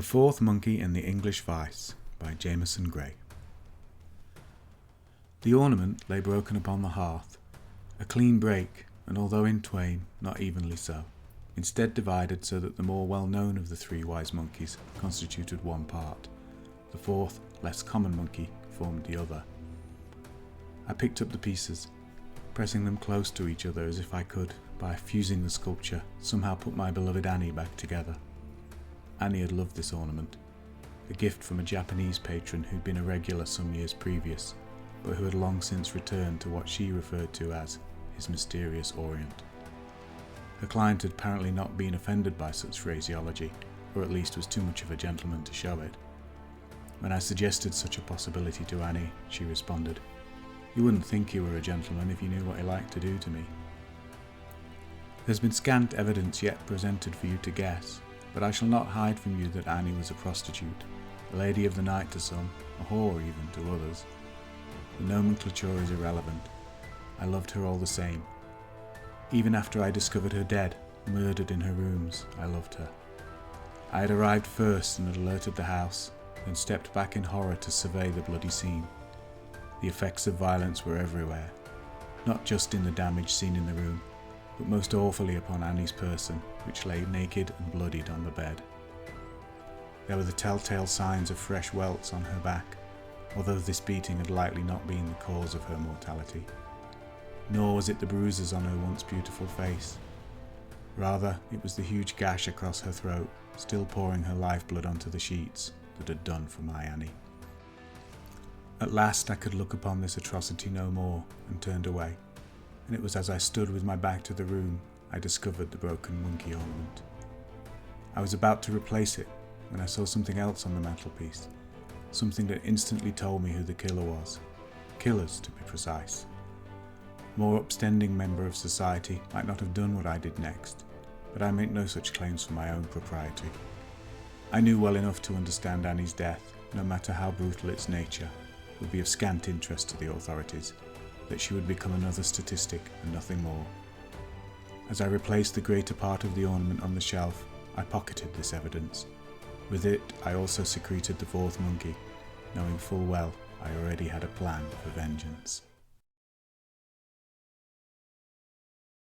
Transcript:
The Fourth Monkey in the English Vice by Jameson Gray. The ornament lay broken upon the hearth, a clean break, and although in twain, not evenly so, instead divided so that the more well-known of the three wise monkeys constituted one part. The fourth, less common monkey formed the other. I picked up the pieces, pressing them close to each other as if I could, by fusing the sculpture, somehow put my beloved Annie back together. Annie had loved this ornament, a gift from a Japanese patron who'd been a regular some years previous, but who had long since returned to what she referred to as his mysterious Orient. Her client had apparently not been offended by such phraseology, or at least was too much of a gentleman to show it. When I suggested such a possibility to Annie, she responded, "You wouldn't think you were a gentleman if you knew what he liked to do to me." There's been scant evidence yet presented for you to guess, but I shall not hide from you that Annie was a prostitute, a lady of the night to some, a whore even to others. The nomenclature is irrelevant. I loved her all the same. Even after I discovered her dead, murdered in her rooms, I loved her. I had arrived first and had alerted the house, then stepped back in horror to survey the bloody scene. The effects of violence were everywhere, not just in the damage seen in the room, but most awfully upon Annie's person, which lay naked and bloodied on the bed. There were the telltale signs of fresh welts on her back, although this beating had likely not been the cause of her mortality. Nor was it the bruises on her once beautiful face. Rather, it was the huge gash across her throat, still pouring her lifeblood onto the sheets, that had done for my Annie. At last I could look upon this atrocity no more, and turned away, and it was as I stood with my back to the room I discovered the broken monkey ornament. I was about to replace it when I saw something else on the mantelpiece, something that instantly told me who the killer was. Killers, to be precise. A more upstanding member of society might not have done what I did next, but I make no such claims for my own propriety. I knew well enough to understand Annie's death, no matter how brutal its nature, would be of scant interest to the authorities, that she would become another statistic and nothing more. As I replaced the greater part of the ornament on the shelf, I pocketed this evidence. With it, I also secreted the fourth monkey, knowing full well I already had a plan for vengeance.